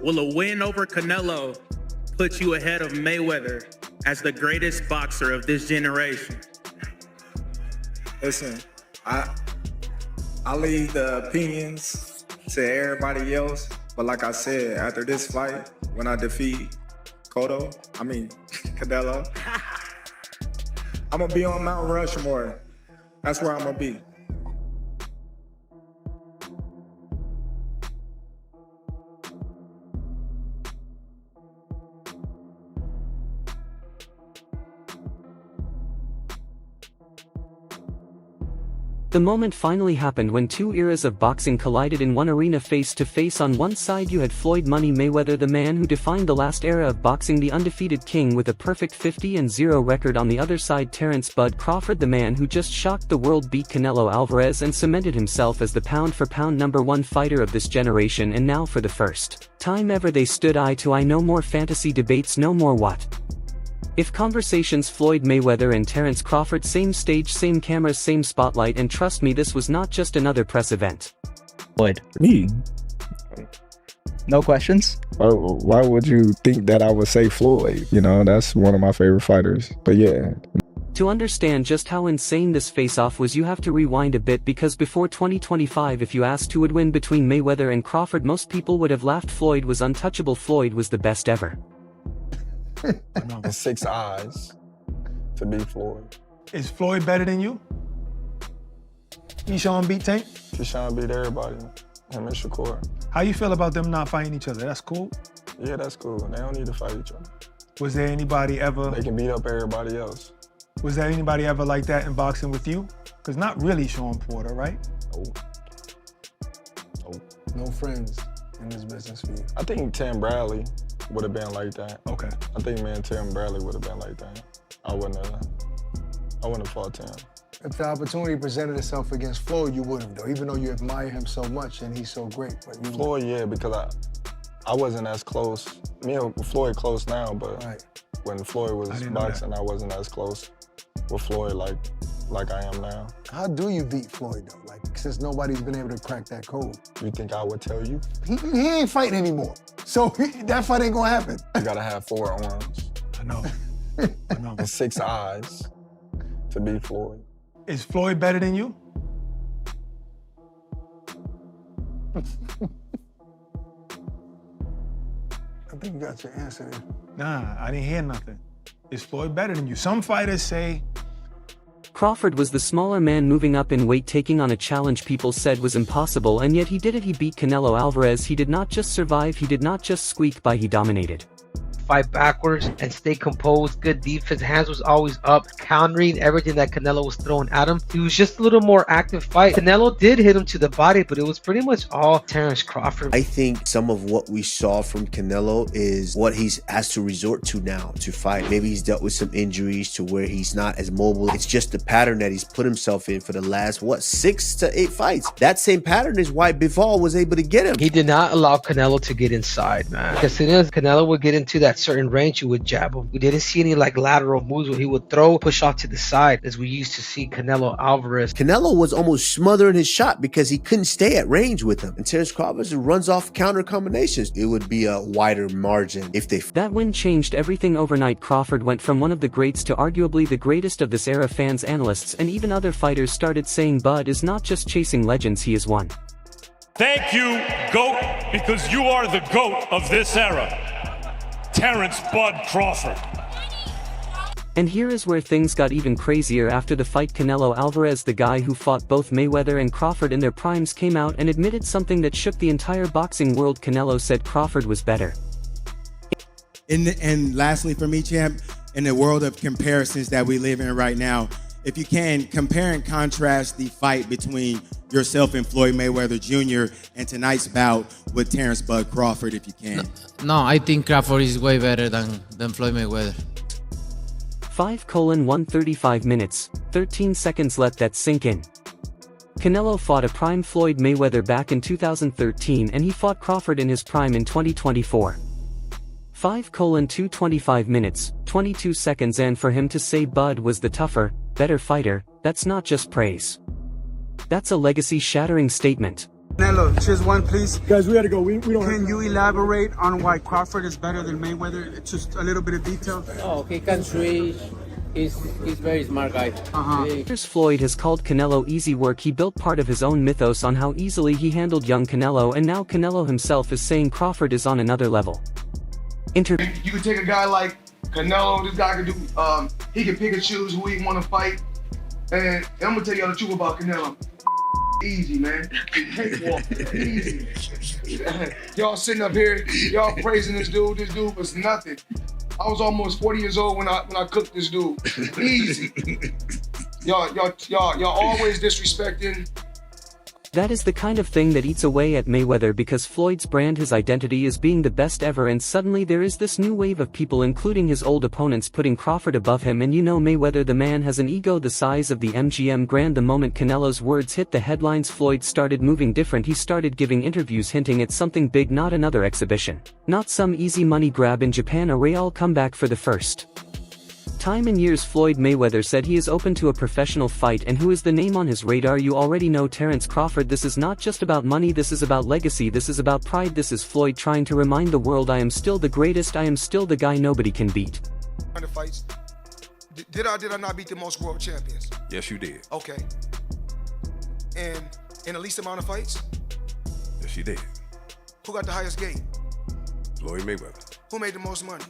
Will a win over Canelo put you ahead of Mayweather as the greatest boxer of this generation? Listen, I leave the opinions to everybody else, but like I said, after this fight, when I defeat Canelo, I'm gonna be on Mount Rushmore. That's where I'm gonna be. The moment finally happened when two eras of boxing collided in one arena face-to-face. On one side you had Floyd "Money" Mayweather, the man who defined the last era of boxing, the undefeated king with a perfect 50-0 record. On the other side, Terence "Bud" Crawford, the man who just shocked the world, beat Canelo Alvarez and cemented himself as the pound-for-pound #1 fighter of this generation. And now for the first time ever they stood eye to eye. No more fantasy debates, no more what if conversations. Floyd Mayweather and Terence Crawford, same stage, same cameras, same spotlight, and trust me, this was not just another press event. Floyd. Me? No questions? Why would you think that I would say Floyd? You know, that's one of my favorite fighters. But yeah. To understand just how insane this face-off was, you have to rewind a bit, because before 2025, if you asked who would win between Mayweather and Crawford, most people would have laughed. Floyd was untouchable. Floyd was the best ever. It's 6 eyes to beat Floyd. Is Floyd better than you? Keyshawn beat Tank? Keyshawn beat everybody. Him and Shakur. How you feel about them not fighting each other? That's cool? Yeah, that's cool. They don't need to fight each other. Was there anybody ever... They can beat up everybody else. Was there anybody ever like that in boxing with you? Because not really Sean Porter, right? No friends in this business for you. I think Tim Bradley would have been like that. Okay. I think me and Tim Bradley would have been like that. I wouldn't have fought Tim. If the opportunity presented itself against Floyd, you would have, though, even though you admire him so much and he's so great. But you Floyd, yeah, because I wasn't as close. Me and Floyd close now, but when Floyd was boxing, I wasn't as close with Floyd like I am now. How do you beat Floyd, though? Like, since nobody's been able to crack that code. You think I would tell you? He ain't fighting anymore. So that fight ain't gonna happen. You gotta have 4 arms. I know. I know. And 6 eyes to beat Floyd. Is Floyd better than you? I think you got your answer there. Nah, I didn't hear nothing. Is Floyd better than you? Some fighters say... Crawford was the smaller man moving up in weight, taking on a challenge people said was impossible, and yet he did it. He beat Canelo Alvarez. He did not just survive, he did not just squeak by, he dominated. Fight backwards and stay composed, good defense, hands was always up, countering everything that Canelo was throwing at him. He was just a little more active fight. Canelo did hit him to the body, but it was pretty much all Terence Crawford. I think some of what we saw from Canelo is what he's has to resort to now to fight. Maybe he's dealt with some injuries to where he's not as mobile. It's just the pattern that he's put himself in for the last, 6 to 8 fights. That same pattern is why Bivol was able to get him. He did not allow Canelo to get inside, man. As soon as Canelo would get into that certain range, you would jab him. We didn't see any lateral moves where he would throw, push off to the side, as we used to see Canelo Alvarez. Canelo was almost smothering his shot because he couldn't stay at range with him. And Terence Crawford runs off counter combinations. It would be a wider margin if they... That win changed everything overnight. Crawford went from one of the greats to arguably the greatest of this era. Fans, analysts, and even other fighters started saying Bud is not just chasing legends, he is one. Thank you, GOAT, because you are the GOAT of this era. Terence "Bud" Crawford. And here is where things got even crazier. After the fight, Canelo Alvarez, the guy who fought both Mayweather and Crawford in their primes, came out and admitted something that shook the entire boxing world. Canelo said Crawford was better. And lastly for me, champ, in the world of comparisons that we live in right now, if you can, compare and contrast the fight between yourself and Floyd Mayweather Jr. and tonight's bout with Terence "Bud" Crawford, if you can. No, I think Crawford is way better than Floyd Mayweather. 5:135 minutes, 13 seconds. Let that sink in. Canelo fought a prime Floyd Mayweather back in 2013, and he fought Crawford in his prime in 2024. 5:225 minutes, 22 seconds. And for him to say Bud was the tougher, better fighter, that's not just praise. That's a legacy-shattering statement. Canelo, just one, please. Guys, we gotta go. We don't. Can you elaborate on why Crawford is better than Mayweather? It's just a little bit of detail. Oh, he can switch. He's very smart guy. Here's Floyd has called Canelo easy work. He built part of his own mythos on how easily he handled young Canelo, and now Canelo himself is saying Crawford is on another level. You can take a guy like Canelo, this guy can do, he can pick and choose who he want to fight. And I'm gonna tell y'all the truth about Canelo. Easy, man. Easy. Y'all sitting up here, y'all praising this dude. This dude was nothing. I was almost 40 years old when I cooked this dude. Easy. Y'all always disrespecting. That is the kind of thing that eats away at Mayweather, because Floyd's brand, his identity, is being the best ever, and suddenly there is this new wave of people, including his old opponents, putting Crawford above him. And you know Mayweather, the man, has an ego the size of the MGM Grand. The moment Canelo's words hit the headlines, Floyd started moving different. He started giving interviews hinting at something big, not another exhibition, not some easy money grab in Japan, a real comeback for the first time in years. Floyd Mayweather said he is open to a professional fight, and who is the name on his radar? You already know, Terence Crawford. This is not just about money, this is about legacy, this is about pride. This is Floyd trying to remind the world, I am still the greatest, I am still the guy nobody can beat. Fights. Did I not beat the most world champions? Yes, you did. Okay. And in the least amount of fights? Yes, you did. Who got the highest gate? Floyd Mayweather. Who made the most money?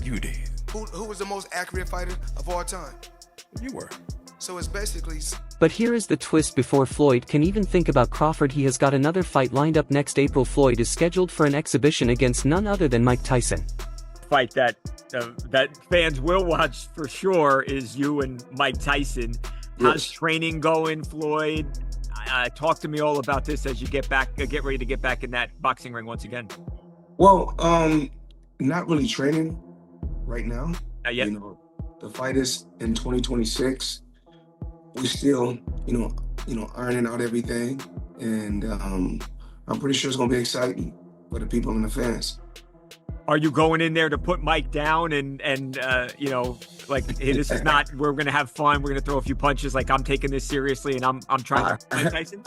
You did. Who was the most accurate fighter of all time? You were. So it's basically... But here is the twist: before Floyd can even think about Crawford, he has got another fight lined up next April. Floyd is scheduled for an exhibition against none other than Mike Tyson. Fight that fans will watch for sure is you and Mike Tyson. How's training going, Floyd? Talk to me all about this as you get ready to get back in that boxing ring once again. Well, not really training right now. Not yet. You know, the fight is in 2026. We still, ironing out everything, and I'm pretty sure it's gonna be exciting for the people and the fans. Are you going in there to put Mike down and like, hey, this is not, we're gonna have fun, we're gonna throw a few punches, like I'm taking this seriously and I'm trying to Mike Tyson?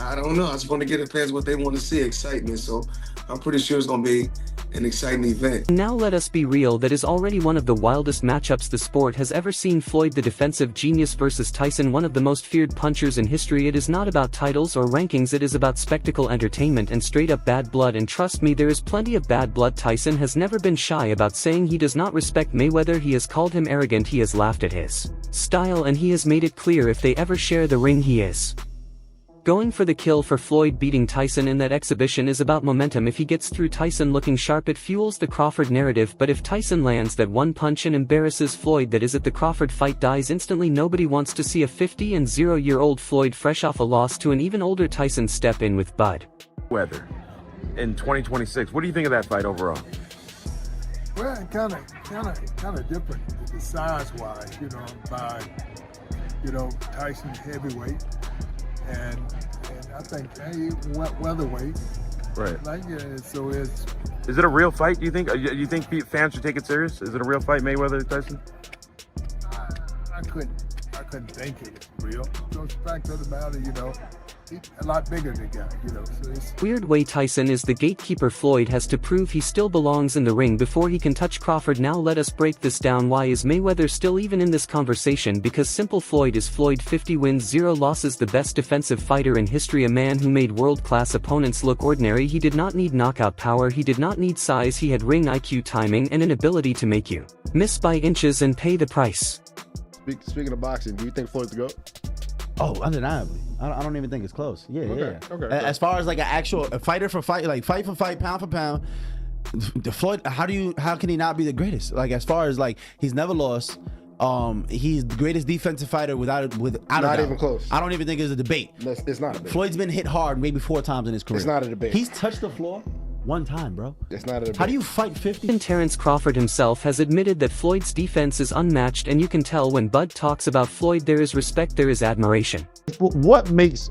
I don't know. I just want to give the fans what they want to see, excitement. So I'm pretty sure it's gonna be an exciting event. Now let us be real, that is already one of the wildest matchups the sport has ever seen. Floyd, the defensive genius, versus Tyson, one of the most feared punchers in history. It is not about titles or rankings, it is about spectacle, entertainment, and straight up bad blood. And trust me, there is plenty of bad blood. Tyson has never been shy about saying he does not respect Mayweather. He has called him arrogant, he has laughed at his style, and he has made it clear if they ever share the ring, he is going for the kill. For Floyd, beating Tyson in that exhibition is about momentum. If he gets through Tyson looking sharp, it fuels the Crawford narrative. But if Tyson lands that one punch and embarrasses Floyd, that is it, the Crawford fight dies instantly. Nobody wants to see a 50-0-year-old Floyd fresh off a loss to an even older Tyson step in with Bud Weather in 2026. What do you think of that fight overall? Well, kind of different, size-wise, by Tyson's heavyweight. And I think weatherweight, right? Like, so it's. Is it a real fight? Do you think? You think fans should take it serious? Is it a real fight, Mayweather Tyson? I couldn't think it was real. So the fact of the matter, he's a lot bigger than the guy, So it's weird way. Tyson is the gatekeeper. Floyd has to prove he still belongs in the ring before he can touch Crawford. Now let us break this down. Why is Mayweather still even in this conversation? Because simple, Floyd is Floyd. 50 wins, 0 losses, the best defensive fighter in history, a man who made world-class opponents look ordinary. He did not need knockout power, he did not need size, he had ring IQ, timing, and an ability to make you miss by inches and pay the price. Speaking of boxing, do you think Floyd's the GOAT? Oh, undeniably. I don't even think it's close. Yeah. Okay. As far as like an actual fighter for fight, like fight for fight, pound for pound, the Floyd, how can he not be the greatest? Like, as far as like, he's never lost. He's the greatest defensive fighter without not even close. I don't even think it's a debate. It's not a debate. Floyd's been hit hard maybe 4 times in his career. It's not a debate. He's touched the floor 1 time, bro. It's not a debate. How do you fight 50? And Terence Crawford himself has admitted that Floyd's defense is unmatched, and you can tell when Bud talks about Floyd, there is respect, there is admiration. What makes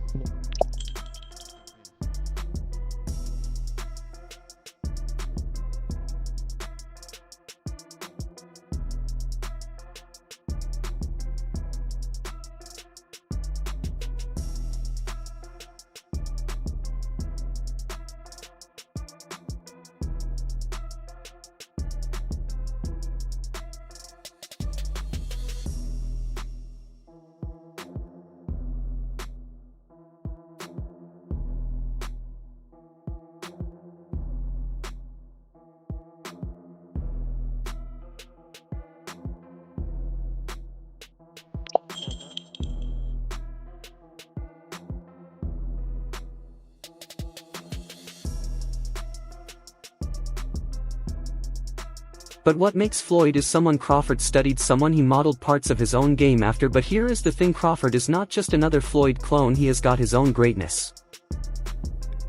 But what makes Floyd is someone Crawford studied, someone he modeled parts of his own game after. But here is the thing, Crawford is not just another Floyd clone, he has got his own greatness.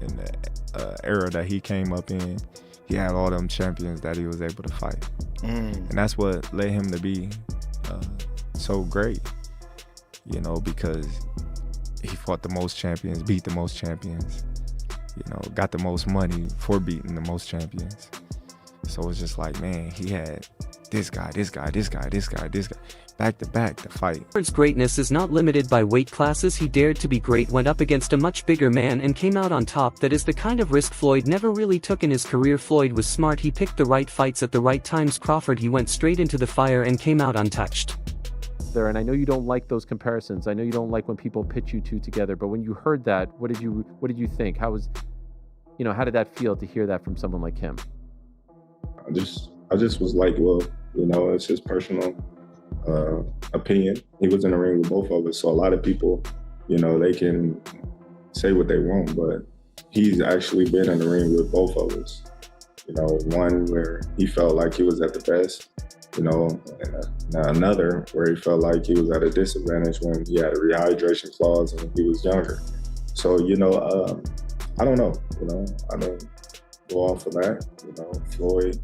In the era that he came up in, he had all them champions that he was able to fight. And that's what led him to be so great, you know, because he fought the most champions, beat the most champions, you know, got the most money for beating the most champions. So it's just like, man, he had this guy, back to back to fight. Crawford's greatness is not limited by weight classes. He dared to be great, went up against a much bigger man and came out on top. That is the kind of risk Floyd never really took in his career. Floyd was smart, he picked the right fights at the right times. Crawford, he went straight into the fire and came out untouched. And I know you don't like those comparisons. I know you don't like when people pitch you two together, but when you heard that, what did you think? How did that feel to hear that from someone like him? I just was like, well, you know, it's his personal opinion. He was in the ring with both of us, so a lot of people, you know, they can say what they want, but he's actually been in the ring with both of us. You know, one where he felt like he was at the best, you know, and another where he felt like he was at a disadvantage when he had a rehydration clause and he was younger. So, you know, I don't know, you know, I don't go off of that. You know, Floyd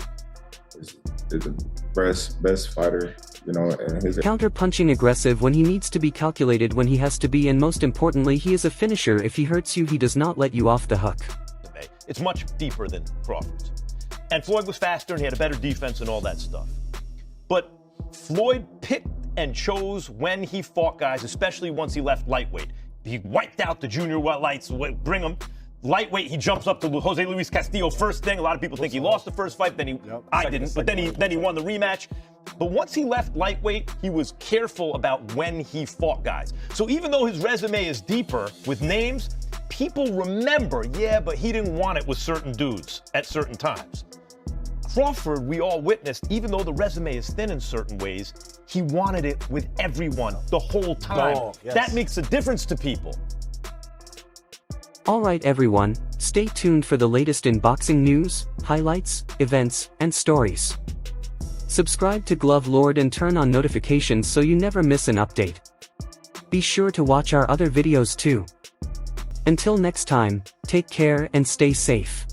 is the best fighter, you know, and his counter-punching, aggressive when he needs to be, calculated when he has to be, and most importantly, he is a finisher. If he hurts you, he does not let you off the hook. It's much deeper than Crawford's. And Floyd was faster and he had a better defense and all that stuff. But Floyd picked and chose when he fought guys, especially once he left lightweight. He wiped out the junior lights, bring him. Lightweight, he jumps up to Jose Luis Castillo first thing. A lot of people think he lost the first fight, I didn't, but then he won the rematch. But once he left lightweight, he was careful about when he fought guys. So even though his resume is deeper with names, people remember, yeah, but he didn't want it with certain dudes at certain times. Crawford, we all witnessed, even though the resume is thin in certain ways, he wanted it with everyone the whole time. Oh, yes. That makes a difference to people. Alright everyone, stay tuned for the latest in boxing news, highlights, events, and stories. Subscribe to Glove Lord and turn on notifications so you never miss an update. Be sure to watch our other videos too. Until next time, take care and stay safe.